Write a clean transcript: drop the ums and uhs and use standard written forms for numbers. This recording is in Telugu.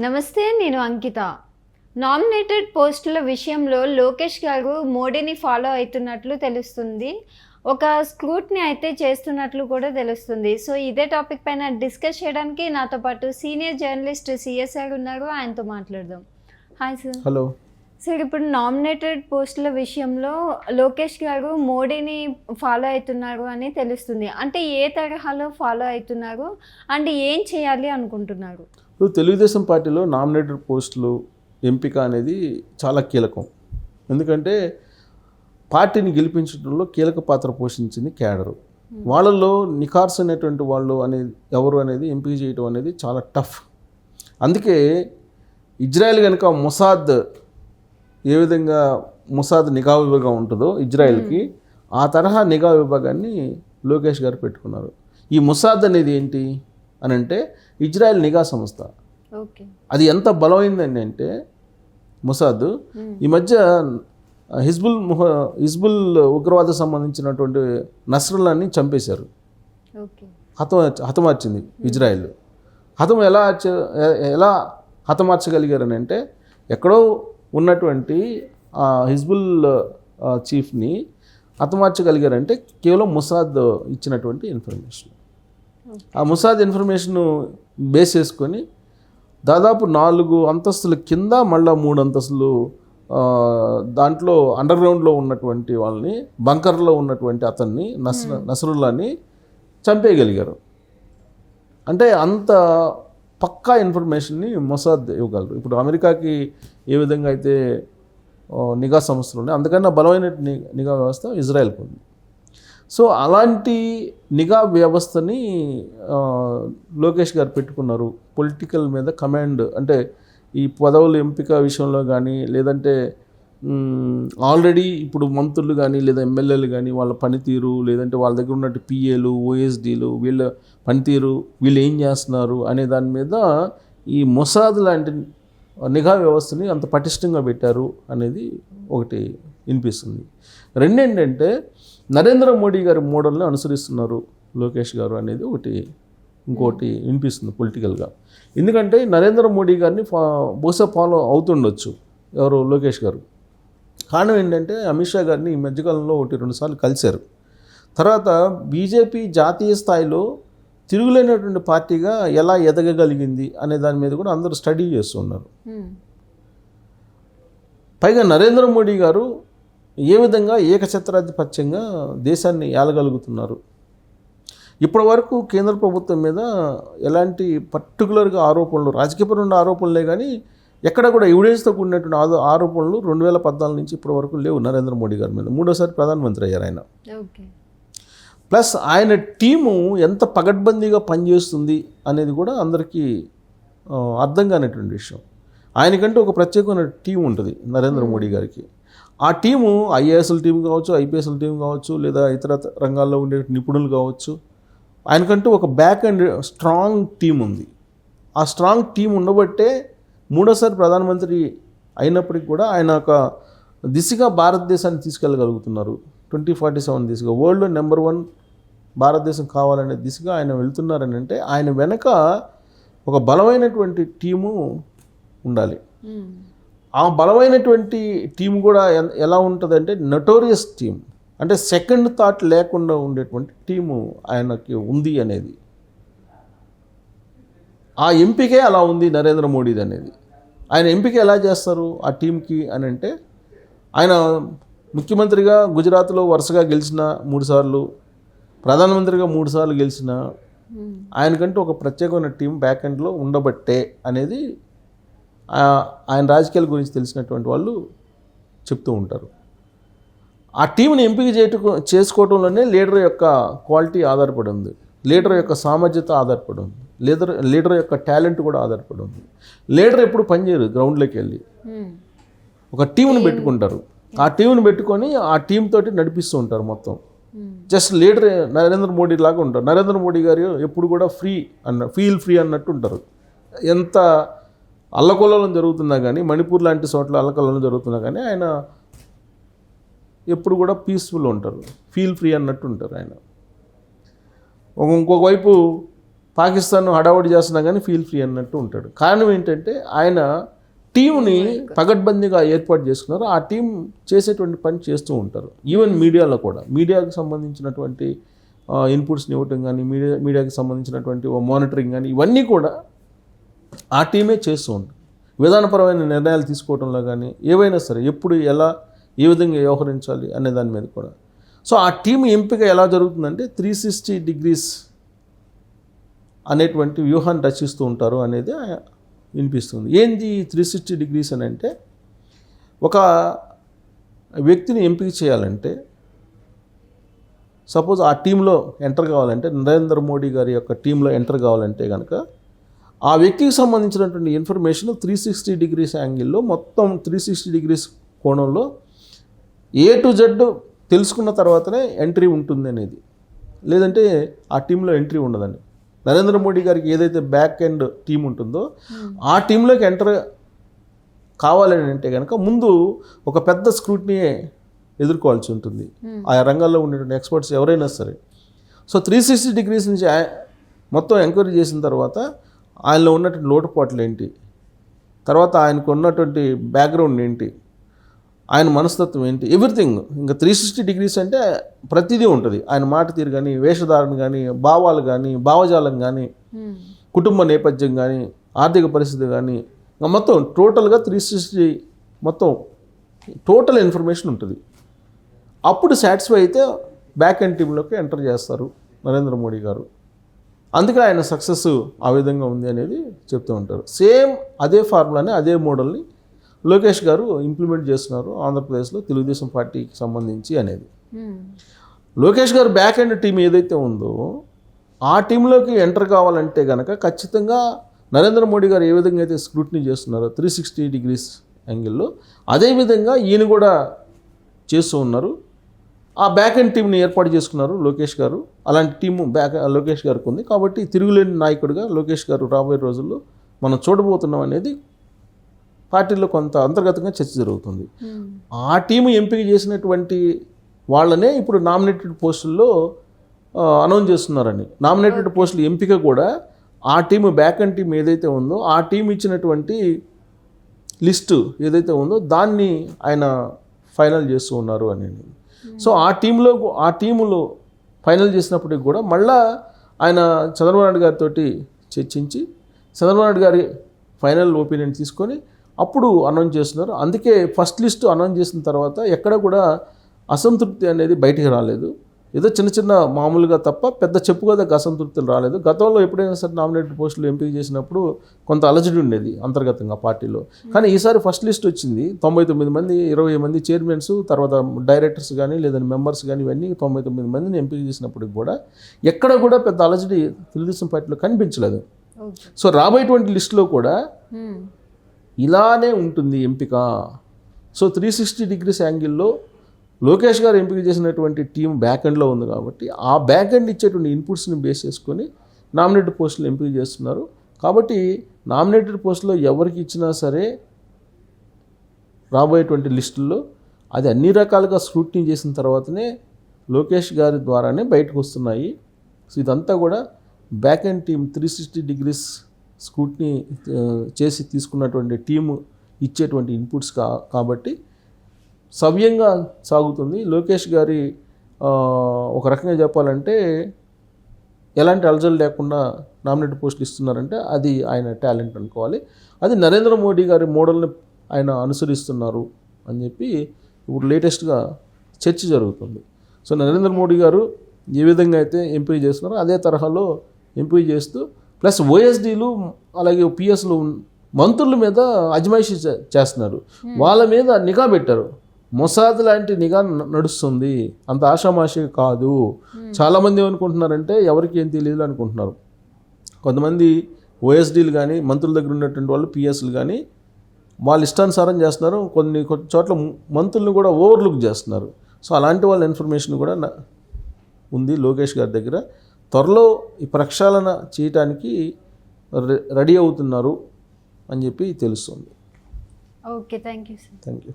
నమస్తే, నేను అంకిత. నామినేటెడ్ పోస్టుల విషయంలో లోకేష్ గారు మోడీని ఫాలో అవుతున్నట్లు తెలుస్తుంది. ఒక స్క్రూట్ని అయితే చేస్తున్నట్లు కూడా తెలుస్తుంది. సో ఇదే టాపిక్ పైన డిస్కస్ చేయడానికి నాతో పాటు సీనియర్ జర్నలిస్ట్ సిఎస్ గారు ఉన్నారు. ఆయనతో మాట్లాడదాం. Hi sir. హలో సార్, ఇప్పుడు నామినేటెడ్ పోస్టుల విషయంలో లోకేష్ గారు మోడీని ఫాలో అవుతున్నారు అని తెలుస్తుంది. అంటే ఏ తరహాలో ఫాలో అవుతున్నారు అండ్ ఏం చేయాలి అనుకుంటున్నారు? ఇప్పుడు తెలుగుదేశం పార్టీలో నామినేటెడ్ పోస్టులు ఎంపిక అనేది చాలా కీలకం. ఎందుకంటే పార్టీని గెలిపించడంలో కీలక పాత్ర పోషించింది క్యాడరు. వాళ్ళల్లో నిఖార్స్ అనేటువంటి వాళ్ళు అనేది ఎవరు అనేది ఎంపిక చేయడం అనేది చాలా టఫ్. అందుకే ఇజ్రాయెల్ కనుక మొసాద్ ఏ విధంగా మొసాద్ నిఘా విభాగం ఉంటుందో ఇజ్రాయెల్కి, ఆ తరహా నిఘా విభాగాన్ని లోకేష్ గారు పెట్టుకున్నారు. ఈ మొసాద్ అనేది ఏంటి అని అంటే ఇజ్రాయెల్ నిఘా సంస్థ. ఓకే, అది ఎంత బలమైందని అంటే మొసాద్ ఈ మధ్య హిజ్బుల్ ఉగ్రవాద సంబంధించినటువంటి నస్రుల్లాని చంపేశారు. ఓకే, హతమార్చింది ఇజ్రాయెల్. ఎలా హతమార్చగలిగారని అంటే ఎక్కడో ఉన్నటువంటి హిజ్బుల్ చీఫ్ని హతమార్చగలిగారంటే కేవలం మొసాద్ ఇచ్చినటువంటి ఇన్ఫర్మేషన్. ఆ మొసాద్ ఇన్ఫర్మేషన్ బేస్ చేసుకొని దాదాపు 4 అంతస్తుల కింద మళ్ళీ 3 అంతస్తులు దాంట్లో అండర్ గ్రౌండ్లో ఉన్నటువంటి వాళ్ళని, బంకర్లో ఉన్నటువంటి అతన్ని నసరుల్లాని చంపేయగలిగారు. అంటే అంత పక్కా ఇన్ఫర్మేషన్ని మొసాద్ ఇవ్వగలరు. ఇప్పుడు అమెరికాకి ఏ విధంగా అయితే నిఘా సంస్థలు ఉన్నాయి, అందుకన్నా బలమైన నిఘా వ్యవస్థ ఇజ్రాయెల్కి ఉంది. సో అలాంటి నిఘా వ్యవస్థని లోకేష్ గారు పెట్టుకున్నారు. పొలిటికల్ మీద కమాండ్, అంటే ఈ పదవుల ఎంపిక విషయంలో కానీ, లేదంటే ఆల్రెడీ ఇప్పుడు మంత్రులు కానీ లేదా ఎమ్మెల్యేలు కానీ వాళ్ళ పనితీరు, లేదంటే వాళ్ళ దగ్గర ఉన్నట్టు పిఏలు, ఓఎస్డీలు, వీళ్ళ పనితీరు, వీళ్ళు ఏం చేస్తున్నారు అనే దాని మీద ఈ మొసాద్ లాంటి నిఘా వ్యవస్థని అంత పటిష్టంగా పెట్టారు అనేది ఒకటి వినిపిస్తుంది. రెండేంటంటే నరేంద్ర మోడీ గారి మోడల్ని అనుసరిస్తున్నారు లోకేష్ గారు అనేది ఇంకోటి వినిపిస్తుంది పొలిటికల్గా. ఎందుకంటే నరేంద్ర మోడీ గారిని బహుశా ఫాలో అవుతుండొచ్చు ఎవరు లోకేష్ గారు. కారణం ఏంటంటే అమిత్ షా గారిని ఈ మధ్యకాలంలో 1-2 సార్లు కలిశారు. తర్వాత బీజేపీ జాతీయ స్థాయిలో తిరుగులేనటువంటి పార్టీగా ఎలా ఎదగగలిగింది అనే దాని మీద కూడా అందరూ స్టడీ చేస్తున్నారు. పైగా నరేంద్ర మోడీ గారు ఏ విధంగా ఏకఛత్రాధిపత్యంగా దేశాన్ని ఏలగలుగుతున్నారు. ఇప్పటి వరకు కేంద్ర ప్రభుత్వం మీద ఎలాంటి పర్టికులర్గా ఆరోపణలు, రాజకీయపరమైన ఆరోపణలే కానీ ఎక్కడ కూడా ఎవిడెన్స్తో కూడినటువంటి ఆరోపణలు 2014 నుంచి ఇప్పటి వరకు లేవు నరేంద్ర మోడీ గారి మీద. 3వ ప్రధానమంత్రి అయ్యారు ఆయన. ప్లస్ ఆయన టీము ఎంత పగడ్బందీగా పనిచేస్తుంది అనేది కూడా అందరికీ అర్థం కానిటువంటి విషయం. ఆయనకంటే ఒక ప్రత్యేకమైన టీం ఉంటుంది నరేంద్ర మోడీ గారికి. ఆ టీము ఐఏఎస్ల టీం కావచ్చు, ఐపీఎస్ల టీం కావచ్చు, లేదా ఇతర రంగాల్లో ఉండే నిపుణులు కావచ్చు. ఆయనకంటూ ఒక బ్యాక్ అండ్ స్ట్రాంగ్ టీం ఉంది. ఆ స్ట్రాంగ్ టీం ఉండబట్టే 3వ ప్రధానమంత్రి అయినప్పటికీ కూడా ఆయన ఒక దిశగా భారతదేశాన్ని తీసుకెళ్ళగలుగుతున్నారు. 2047 దిశగా వరల్డ్లో నెంబర్ 1 భారతదేశం కావాలనే దిశగా ఆయన వెళ్తున్నారని అంటే ఆయన వెనక ఒక బలమైనటువంటి టీము ఉండాలి. ఆ బలమైనటువంటి టీం కూడా ఎలా ఉంటుందంటే నోటోరియస్ టీం, అంటే సెకండ్ థాట్ లేకుండా ఉండేటువంటి టీము ఆయనకి ఉంది అనేది. ఆ ఎంపికే అలా ఉంది నరేంద్ర మోడీది అనేది. ఆయన ఎంపిక ఎలా చేస్తారు ఆ టీంకి అని అంటే, ఆయన ముఖ్యమంత్రిగా గుజరాత్లో వరుసగా గెలిచిన 3 సార్లు, ప్రధానమంత్రిగా 3 సార్లు గెలిచిన ఆయనకంటూ ఒక ప్రత్యేకమైన టీం బ్యాక్ ఎండ్లో ఉండబట్టే అనేది ఆయన రాజకీయాల గురించి తెలిసినటువంటి వాళ్ళు చెప్తూ ఉంటారు. ఆ టీంని ఎంపిక చేసుకోవడంలోనే లీడర్ యొక్క క్వాలిటీ ఆధారపడి ఉంది, లీడర్ యొక్క సామర్థ్యత ఆధారపడి ఉంది, లీడర్ యొక్క టాలెంట్ కూడా ఆధారపడి ఉంది. లీడర్ ఎప్పుడు పనిచేయరు, గ్రౌండ్లోకి వెళ్ళి ఒక టీంని పెట్టుకుంటారు. ఆ టీంని పెట్టుకొని ఆ టీం తోటి నడిపిస్తూ ఉంటారు మొత్తం. జస్ట్ లీడర్ నరేంద్ర మోడీ లాగా ఉంటారు. నరేంద్ర మోడీ గారు ఎప్పుడు కూడా ఫీల్ ఫ్రీ అన్నట్టు ఉంటారు. ఎంత అల్లకొల్లం జరుగుతున్నా కానీ, మణిపూర్ లాంటి చోట్ల అల్లకొల్లం జరుగుతున్నా కానీ ఆయన ఎప్పుడు కూడా పీస్ఫుల్ ఉంటారు, ఫీల్ ఫ్రీ అన్నట్టు ఉంటారు ఆయన. ఇంకొక వైపు పాకిస్తాన్ హడావుడి చేస్తున్నా కానీ ఫీల్ ఫ్రీ అన్నట్టు ఉంటాడు. కారణం ఏంటంటే ఆయన టీంని పగడ్బందీగా ఏర్పాటు చేసుకున్నారు. ఆ టీం చేసేటువంటి పని చేస్తూ ఉంటారు. ఈవెన్ మీడియాలో కూడా మీడియాకి సంబంధించినటువంటి ఇన్పుట్స్ని ఇవ్వటం కానీ మీడియాకి సంబంధించినటువంటి మానిటరింగ్ కానీ ఇవన్నీ కూడా ఆ టీమే చేస్తూ ఉంటుంది. విధానపరమైన నిర్ణయాలు తీసుకోవడంలో కానీ ఏవైనా సరే ఎప్పుడు ఎలా ఏ విధంగా వ్యవహరించాలి అనే దాని మీద కూడా. సో ఆ టీం ఎంపిక ఎలా జరుగుతుందంటే 360 degrees అనేటువంటి వ్యూహాన్ని రచిస్తూ ఉంటారు అనేది వినిపిస్తుంది. ఏంది 360 degrees అని అంటే, ఒక వ్యక్తిని ఎంపిక చేయాలంటే సపోజ్ ఆ టీంలో ఎంటర్ కావాలంటే, నరేంద్ర మోడీ గారి యొక్క టీంలో ఎంటర్ కావాలంటే కనుక ఆ వ్యక్తికి సంబంధించినటువంటి ఇన్ఫర్మేషన్ 360 degrees యాంగిల్లో మొత్తం 360 degrees కోణంలో A to Z తెలుసుకున్న తర్వాతనే ఎంట్రీ ఉంటుంది అనేది. లేదంటే ఆ టీంలో ఎంట్రీ ఉండదండి. నరేంద్ర మోడీ గారికి ఏదైతే బ్యాక్ ఎండ్ టీం ఉంటుందో ఆ టీంలోకి ఎంటర్ కావాలని అంటే కనుక ముందు ఒక పెద్ద స్క్రూట్ని ఎదుర్కోవాల్సి ఉంటుంది ఆ రంగాల్లో ఉండేటువంటి ఎక్స్పర్ట్స్ ఎవరైనా సరే. సో 360 degrees నుంచి మొత్తం ఎంక్వైరీ చేసిన తర్వాత ఆయనలో ఉన్నటువంటి లోటుపాట్లు ఏంటి, తర్వాత ఆయనకు ఉన్నటువంటి బ్యాక్గ్రౌండ్ ఏంటి, ఆయన మనస్తత్వం ఏంటి, ఎవ్రీథింగ్. ఇంకా 360 degrees అంటే ప్రతిదీ ఉంటుంది. ఆయన మాట తీరు కానీ, వేషధారణ కానీ, భావాలు కానీ, భావజాలం కానీ, కుటుంబ నేపథ్యం కానీ, ఆర్థిక పరిస్థితి కానీ, ఇంకా మొత్తం టోటల్గా 360 మొత్తం టోటల్ ఇన్ఫర్మేషన్ ఉంటుంది. అప్పుడు సాటిస్ఫై అయితే బ్యాక్ ఎండ్ టీంలోకి ఎంటర్ చేస్తారు నరేంద్ర మోడీ గారు. అందుకే ఆయన సక్సెస్ ఆ విధంగా ఉంది అనేది చెప్తూ ఉంటారు. సేమ్ అదే ఫార్ములాని, అదే మోడల్ని లోకేష్ గారు ఇంప్లిమెంట్ చేస్తున్నారు ఆంధ్రప్రదేశ్లో తెలుగుదేశం పార్టీకి సంబంధించి అనేది. లోకేష్ గారు బ్యాక్ ఎండ్ టీం ఏదైతే ఉందో ఆ టీంలోకి ఎంటర్ కావాలంటే కనుక ఖచ్చితంగా నరేంద్ర మోడీ గారు ఏ విధంగా అయితే స్క్రూటినీ చేస్తున్నారో 360 degrees యాంగిల్లో, అదేవిధంగా ఈయన కూడా చేస్తూ ఉన్నారు. ఆ బ్యాక్ ఎండ్ టీంని ఏర్పాటు చేసుకున్నారు లోకేష్ గారు. అలాంటి టీము లోకేష్ గారికి ఉంది. కాబట్టి తిరుగులేని నాయకుడిగా లోకేష్ గారు రాబోయే రోజుల్లో మనం చూడబోతున్నాం అనేది పార్టీలో కొంత అంతర్గతంగా చర్చ జరుగుతుంది. ఆ టీము ఎంపిక చేసినటువంటి వాళ్ళనే ఇప్పుడు నామినేటెడ్ పోస్టుల్లో అనౌన్స్ చేస్తున్నారని. నామినేటెడ్ పోస్టుల ఎంపిక కూడా ఆ టీము బ్యాక్ అండ్ టీం ఏదైతే ఉందో ఆ టీం ఇచ్చినటువంటి లిస్టు ఏదైతే ఉందో దాన్ని ఆయన ఫైనల్ చేస్తూ ఉన్నారు అని. సో ఆ టీములో ఫైనల్ చేసినప్పటికి కూడా మళ్ళా ఆయన చంద్రబాబు నాయుడు గారితో చర్చించి చంద్రబాబు నాయుడు గారి ఫైనల్ ఒపీనియన్ తీసుకొని అప్పుడు అనౌన్స్ చేస్తున్నారు. అందుకే ఫస్ట్ లిస్ట్ అనౌన్స్ చేసిన తర్వాత ఎక్కడ కూడా అసంతృప్తి అనేది బయటికి రాలేదు. ఏదో చిన్న చిన్న మామూలుగా తప్ప పెద్ద చెప్పుకోదగ్గ అసంతృప్తులు రాలేదు. గతంలో ఎప్పుడైనా సరే నామినేటెడ్ పోస్టులు ఎంపిక చేసినప్పుడు కొంత అలజడి ఉండేది అంతర్గతంగా పార్టీలో. కానీ ఈసారి ఫస్ట్ లిస్ట్ వచ్చింది. 99 మంది, 20 మంది చైర్మన్స్, తర్వాత డైరెక్టర్స్ కానీ లేదా మెంబర్స్ కానీ ఇవన్నీ 99 మందిని ఎంపిక చేసినప్పటికి కూడా ఎక్కడ కూడా పెద్ద అలజడి తెలుగుదేశం పార్టీలో కనిపించలేదు. సో రాబోయేటువంటి లిస్టులో కూడా ఇలానే ఉంటుంది ఎంపిక. సో 360 degrees యాంగిల్లో లోకేష్ గారు ఎంపిక చేసినటువంటి టీం బ్యాక్ ఎండ్లో ఉంది కాబట్టి ఆ బ్యాక్ ఎండ్ ఇచ్చేటువంటి ఇన్పుట్స్ని బేస్ చేసుకొని నామినేటెడ్ పోస్టులు ఎంపిక చేస్తున్నారు. కాబట్టి నామినేటెడ్ పోస్టులో ఎవరికి ఇచ్చినా సరే రాబోయేటువంటి లిస్టుల్లో అది అన్ని రకాలుగా స్క్రూటినీ చేసిన తర్వాతనే లోకేష్ గారి ద్వారానే బయటకు వస్తున్నాయి. సో ఇదంతా కూడా back end team 360 degrees scrutiny చేసి తీసుకున్నటువంటి టీము ఇచ్చేటువంటి ఇన్పుట్స్ కాబట్టి సవ్యంగా సాగుతుంది. లోకేష్ గారి ఒక రకంగా చెప్పాలంటే ఎలాంటి అలజడి లేకుండా నామినేటెడ్ పోస్టులు ఇస్తున్నారంటే అది ఆయన టాలెంట్ అనుకోవాలి. అది నరేంద్ర మోడీ గారి మోడల్ని ఆయన అనుసరిస్తున్నారు అని చెప్పి ఇప్పుడు లేటెస్ట్గా చర్చ జరుగుతుంది. సో నరేంద్ర మోడీ గారు ఏ విధంగా అయితే ఎంపిక చేస్తున్నారో అదే తరహాలో ఎంపిక చేస్తూ ప్లస్ ఓఎస్డీలు అలాగే పిఎస్లు మంత్రుల మీద అజమాయిషీ చేస్తున్నారు. వాళ్ళ మీద నిఘా పెట్టారు. మొసాద్ లాంటి నిఘా నడుస్తుంది, అంత ఆషామాషి కాదు. చాలామంది ఏమనుకుంటున్నారంటే ఎవరికి ఏం తెలియదు అనుకుంటున్నారు. కొంతమంది ఓఎస్డీలు కానీ మంత్రుల దగ్గర ఉన్నటువంటి వాళ్ళు పిఎస్లు కానీ వాళ్ళు ఇష్టానుసారం చేస్తున్నారు. కొన్ని చోట్ల మంత్రులను కూడా ఓవర్లుక్ చేస్తున్నారు. సో అలాంటి వాళ్ళ ఇన్ఫర్మేషన్ కూడా ఉంది లోకేష్ గారి దగ్గర. త్వరలో ఈ ప్రక్షాళన చేయటానికి రెడీ అవుతున్నారు అని చెప్పి తెలుస్తుంది. Okay, thank you sir. Thank you.